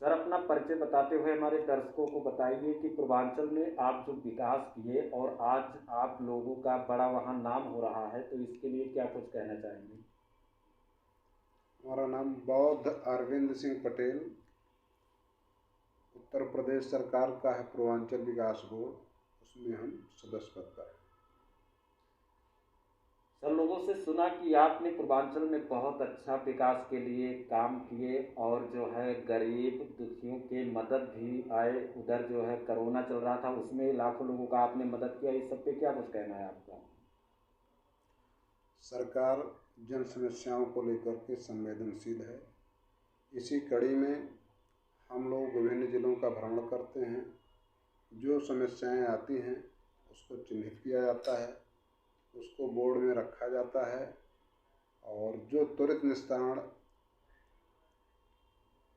Sir, अपना परिचय बताते हुए हमारे दर्शकों को बताइए कि पूर्वांचल में आप जो विकास किए और आज आप लोगों का बड़ा वहाँ नाम हो रहा है, तो इसके लिए क्या कुछ कहना चाहेंगे? हमारा नाम बौद्ध अरविंद सिंह पटेल, उत्तर प्रदेश सरकार का है पूर्वांचल विकास बोर्ड, उसमें हम सदस्य पद पर हैं। सर, लोगों से सुना कि आपने पूर्वांचल में बहुत अच्छा विकास के लिए काम किए और जो है गरीब दुखियों के मदद भी आए। उधर जो है कोरोना चल रहा था, उसमें लाखों लोगों का आपने मदद किया। इस सब पे क्या कुछ कहना है आपका? सरकार जन समस्याओं को लेकर के संवेदनशील है। इसी कड़ी में हम लोग विभिन्न जिलों का भ्रमण करते हैं। जो समस्याएं आती हैं उसको चिन्हित किया जाता है, उसको बोर्ड में रखा जाता है और जो त्वरित निस्तारण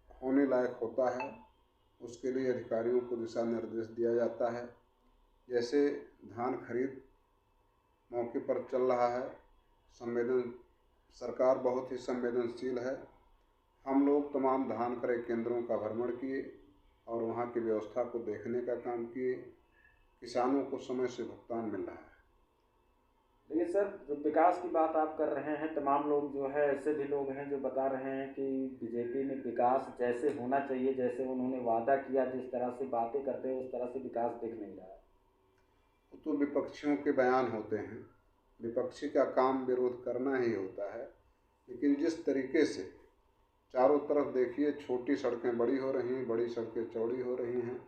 होने लायक होता है उसके लिए अधिकारियों को दिशा निर्देश दिया जाता है। जैसे धान खरीद मौके पर चल रहा है, संवेदन सरकार बहुत ही संवेदनशील है। हम लोग तमाम धान क्रय केंद्रों का भ्रमण किए और वहाँ की व्यवस्था को देखने का काम किए। किसानों को समय से भुगतान मिल रहा है। देखिए सर, जो विकास की बात आप कर रहे हैं, तमाम लोग जो है ऐसे भी लोग हैं जो बता रहे हैं कि बीजेपी में विकास जैसे होना चाहिए, जैसे उन्होंने वादा किया, जिस तरह से बातें करते हैं उस तरह से विकास दिख नहीं रहा है। तो विपक्षियों के बयान होते हैं, विपक्षी का काम विरोध करना ही होता है। लेकिन जिस तरीके से चारों तरफ देखिए, छोटी सड़कें बड़ी हो रही हैं, बड़ी सड़कें चौड़ी हो रही हैं,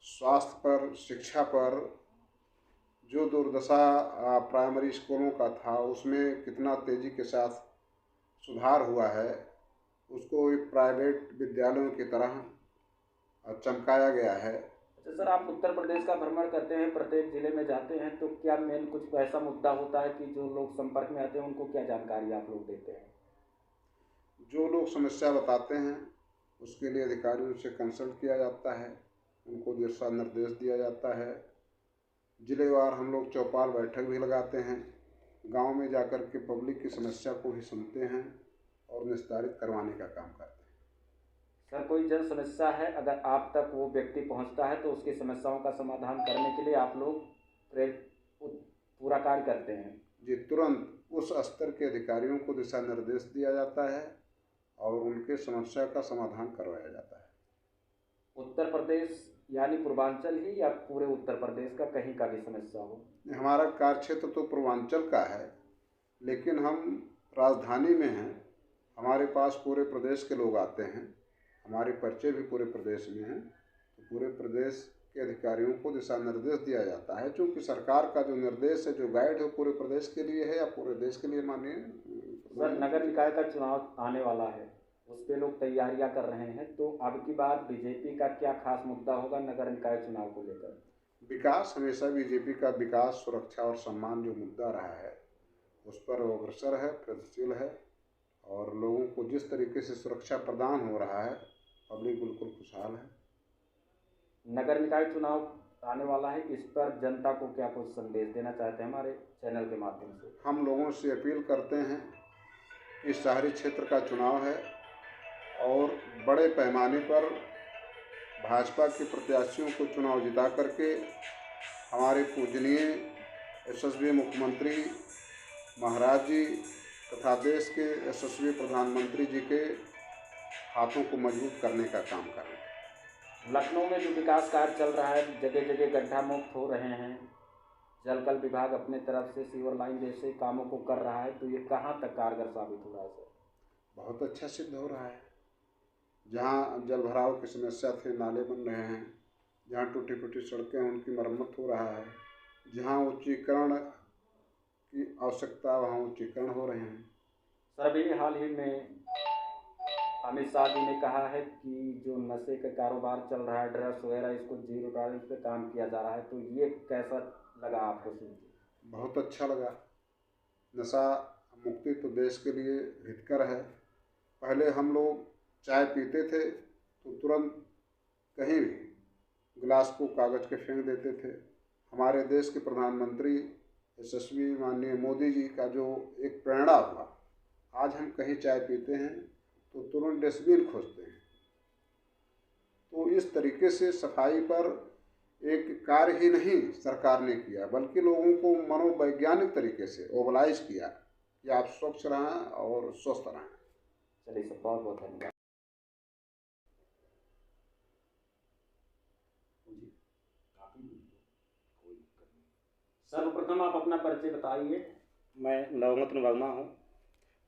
स्वास्थ्य पर, शिक्षा पर जो दुर्दशा प्राइमरी स्कूलों का था उसमें कितना तेज़ी के साथ सुधार हुआ है, उसको एक प्राइवेट विद्यालयों की तरह चमकाया गया है। अच्छा सर, आप उत्तर प्रदेश का भ्रमण करते हैं, प्रत्येक जिले में जाते हैं, तो क्या मेन कुछ ऐसा मुद्दा होता है कि जो लोग संपर्क में आते हैं उनको क्या जानकारी आप लोग देते हैं? जो लोग समस्या बताते हैं उसके लिए अधिकारियों से कंसल्ट किया जाता है, उनको दिशा निर्देश दिया जाता है। जिलेवार हम लोग चौपाल बैठक भी लगाते हैं, गांव में जाकर के पब्लिक की समस्या को भी सुनते हैं और निस्तारित करवाने का काम करते हैं। सर, कोई जन समस्या है, अगर आप तक वो व्यक्ति पहुंचता है तो उसकी समस्याओं का समाधान करने के लिए आप लोग पूरा कार्य करते हैं? जी, तुरंत उस स्तर के अधिकारियों को दिशा निर्देश दिया जाता है और उनके समस्या का समाधान करवाया जाता है। उत्तर प्रदेश यानी पूर्वांचल ही, या पूरे उत्तर प्रदेश का कहीं का भी समस्या हो? हमारा कार्यक्षेत्र तो पूर्वांचल का है, लेकिन हम राजधानी में हैं। हमारे पास पूरे प्रदेश के लोग आते हैं, हमारे परिचय भी पूरे प्रदेश में हैं, तो पूरे प्रदेश के अधिकारियों को दिशा निर्देश दिया जाता है। क्योंकि सरकार का जो निर्देश है, जो गाइड है, वो पूरे प्रदेश के लिए है या पूरे देश के लिए मानिए। सर, नगर निकाय का चुनाव आने वाला है, उस पर लोग तैयारियां कर रहे हैं, तो अब की बात बीजेपी का क्या खास मुद्दा होगा नगर निकाय चुनाव को लेकर? विकास हमेशा बीजेपी का विकास, सुरक्षा और सम्मान जो मुद्दा रहा है उस पर वो अग्रसर है, प्रगतिशील है और लोगों को जिस तरीके से सुरक्षा प्रदान हो रहा है, पब्लिक बिल्कुल खुशहाल है। नगर निकाय चुनाव आने वाला है, इस पर जनता को क्या कुछ संदेश देना चाहते हैं हमारे चैनल के माध्यम से? हम लोगों से अपील करते हैं कि शहरी क्षेत्र का चुनाव है और बड़े पैमाने पर भाजपा के प्रत्याशियों को चुनाव जिता करके हमारे पूजनीय यशस्वी मुख्यमंत्री महाराज जी तथा देश के यशस्वी प्रधानमंत्री जी के हाथों को मजबूत करने का काम करें। लखनऊ में जो विकास कार्य चल रहा है, जगह जगह गड्ढा मुक्त हो रहे हैं, जलकल विभाग अपने तरफ से सीवर लाइन जैसे कामों को कर रहा है, तो ये कहाँ तक कारगर साबित हो रहा है सर? बहुत अच्छा सिद्ध हो रहा है। जहाँ जल भराव की समस्या थी, नाले बन रहे हैं, जहाँ टूटी फूटी सड़कें हैं उनकी मरम्मत हो रहा है, जहाँ उच्चीकरण की आवश्यकता वहाँ उच्चीकरण हो रहे हैं। सर, अभी हाल ही में अमित शाह जी ने कहा है कि जो नशे का कारोबार चल रहा है, ड्रग्स वगैरह, इसको जीरो टॉलरेंस पे काम किया जा रहा है, तो ये कैसा लगा आपको सुन के? बहुत अच्छा लगा। नशा मुक्ति तो देश के लिए हितकर है। पहले हम लोग चाय पीते थे तो तुरंत कहीं भी गिलास को कागज़ के फेंक देते थे। हमारे देश के प्रधानमंत्री यशस्वी माननीय मोदी जी का जो एक प्रेरणा हुआ, आज हम कहीं चाय पीते हैं तो तुरंत डस्टबिन खोजते हैं। तो इस तरीके से सफाई पर एक कार्य ही नहीं सरकार ने किया, बल्कि लोगों को मनोवैज्ञानिक तरीके से ओबलाइज किया कि आप स्वच्छ रहें और स्वस्थ रहें। चलिए सर, बहुत बहुत धन्यवाद। सर्वप्रथम आप अपना परिचय बताइए। मैं नवरत्न वर्मा हूँ,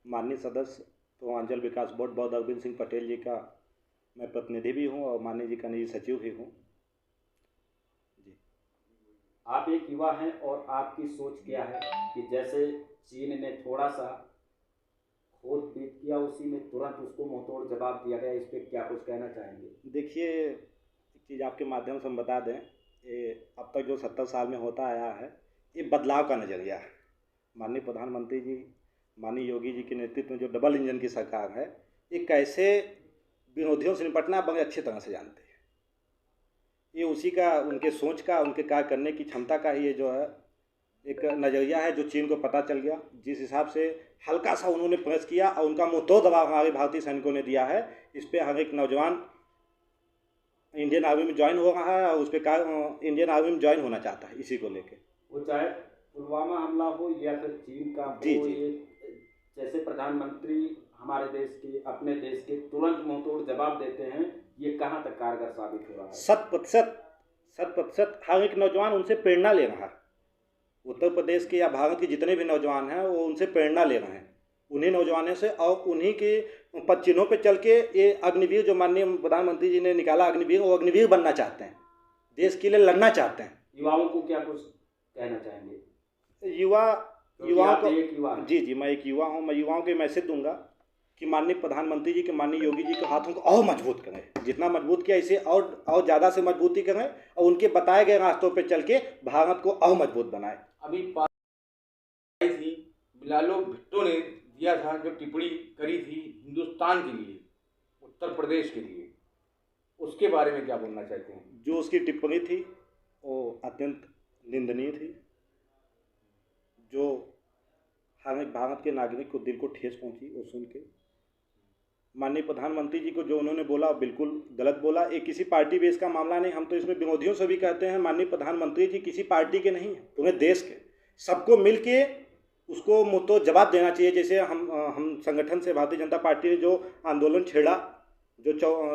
माननीय सदस्य पूर्वांचल विकास बोर्ड बौद्ध अरविंद सिंह पटेल जी का मैं प्रतिनिधि भी हूँ और माननीय जी का निजी सचिव भी हूँ जी। आप एक युवा हैं और आपकी सोच क्या है कि जैसे चीन ने थोड़ा सा खोद बीत किया, उसी में तुरंत उसको मुंहतोड़ जवाब दिया गया, इस पर क्या कुछ कहना चाहेंगे? देखिए, एक चीज़ आपके माध्यम से हम बता दें, ये अब तक जो 70 साल में होता आया है, ये बदलाव का नज़रिया है। माननीय प्रधानमंत्री जी, माननीय योगी जी के नेतृत्व में जो डबल इंजन की सरकार है, ये कैसे विरोधियों से निपटना बड़े अच्छी तरह से जानते हैं। ये उसी का, उनके सोच का, उनके कार्य करने की क्षमता का ही ये जो है एक नज़रिया है जो चीन को पता चल गया। जिस हिसाब से हल्का सा उन्होंने प्रेस किया और उनका मुंहतोड़ दबाव हमारे भारतीय सैनिकों ने दिया है, इस पर हर एक नौजवान इंडियन आर्मी में ज्वाइन हो रहा है और उस पर इंडियन आर्मी में ज्वाइन होना चाहता है, इसी को लेके। वो चाहे पुलवामा हमला हो या फिर चीन का हो, जी। ये जैसे प्रधानमंत्री हमारे देश के, अपने देश के तुरंत मुंहतोड़ जवाब देते हैं, ये कहाँ तक कारगर साबित हो रहा है? 100% हर एक नौजवान उनसे प्रेरणा ले रहा है। उत्तर प्रदेश के या भारत के जितने भी नौजवान हैं वो उनसे प्रेरणा ले रहे हैं, उन्हीं नौजवानों से, और उन्हीं के पद चिन्हों पर चल के ये अग्निवीर जो माननीय प्रधानमंत्री जी ने निकाला अग्निवीर, वो अग्निवीर बनना चाहते हैं, देश के लिए लड़ना चाहते हैं। युवाओं को क्या कुछ कहना चाहेंगे? युवाओं को, एक युवा है। जी, मैं एक युवा हूँ। मैं युवाओं को मैसेज दूंगा कि माननीय प्रधानमंत्री जी के, माननीय योगी जी के हाथों को और मजबूत करें, जितना मजबूत किया इसे और ज़्यादा से मजबूती करें और उनके बताए गए रास्तों पर चल के भारत को और मजबूत बनाएं। अभी थी बिलालो भुट्टो ने दिया था, जो टिप्पणी करी थी हिंदुस्तान के लिए, उत्तर प्रदेश के लिए, उसके बारे में क्या बोलना चाहते हैं? जो उसकी टिप्पणी थी वो अत्यंत निंदनीय थी, जो हर एक भारत के नागरिक को दिल को ठेस पहुंची वो सुन के। माननीय प्रधानमंत्री जी को जो उन्होंने बोला बिल्कुल गलत बोला। ये किसी पार्टी बेस का मामला नहीं, हम तो इसमें विरोधियों से भी कहते हैं माननीय प्रधानमंत्री जी किसी पार्टी के नहीं हैं, पूरे देश के, सबको मिल के उसको मुंहतोड़ जवाब देना चाहिए। जैसे हम संगठन से भारतीय जनता पार्टी ने जो आंदोलन छेड़ा, जो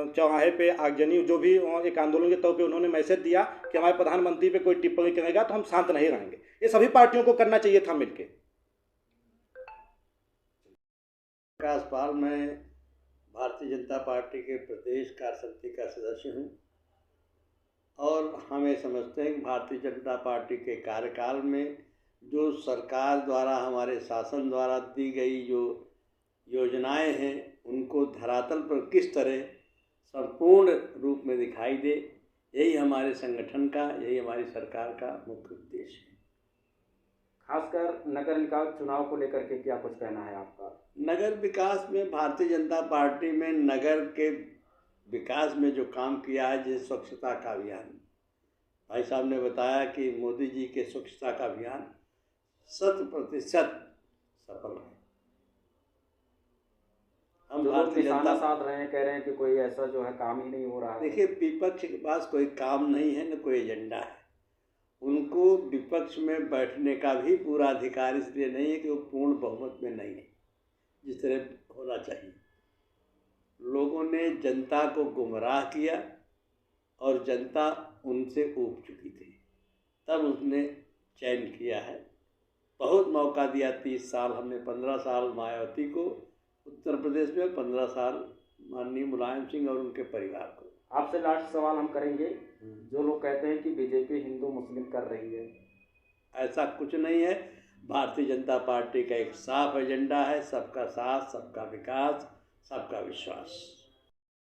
चौराहे पे आगजनी, जो भी एक आंदोलन के तौर पे उन्होंने मैसेज दिया कि हमारे प्रधानमंत्री पे कोई टिप्पणी करेगा तो हम शांत नहीं रहेंगे, ये सभी पार्टियों को करना चाहिए था मिलके। विकास पाल, मैं भारतीय जनता पार्टी के प्रदेश कार्य समिति का सदस्य हूँ और हम ये समझते हैं कि भारतीय जनता पार्टी के कार्यकाल में जो सरकार द्वारा, हमारे शासन द्वारा दी गई जो योजनाएं हैं, उनको धरातल पर किस तरह संपूर्ण रूप में दिखाई दे, यही हमारे संगठन का, यही हमारी सरकार का मुख्य उद्देश्य है। खासकर नगर निकाय चुनाव को लेकर के क्या कुछ कहना है आपका? नगर विकास में भारतीय जनता पार्टी में नगर के विकास में जो काम किया है, जैसे स्वच्छता का अभियान, भाई साहब ने बताया कि मोदी जी के स्वच्छता का अभियान 100% सफल है। हम भारतीय जनता साध रहे हैं, कह रहे हैं कि कोई ऐसा जो है काम ही नहीं हो रहा है। देखिए, विपक्ष के पास कोई काम नहीं है, न कोई एजेंडा है। उनको विपक्ष में बैठने का भी पूरा अधिकार इसलिए नहीं है कि वो पूर्ण बहुमत में नहीं है, जिस तरह होना चाहिए। लोगों ने जनता को गुमराह किया और जनता उनसे ऊब चुकी थी, तब उसने चयन किया है। बहुत मौका दिया, 30 साल हमने, 15 साल मायावती को उत्तर प्रदेश में, 15 साल माननीय मुलायम सिंह और उनके परिवार को। आपसे लास्ट सवाल हम करेंगे, जो लोग कहते हैं कि बीजेपी हिंदू मुस्लिम कर रही है, ऐसा कुछ नहीं है। भारतीय जनता पार्टी का एक साफ एजेंडा है, सबका साथ, सबका विकास, सबका विश्वास।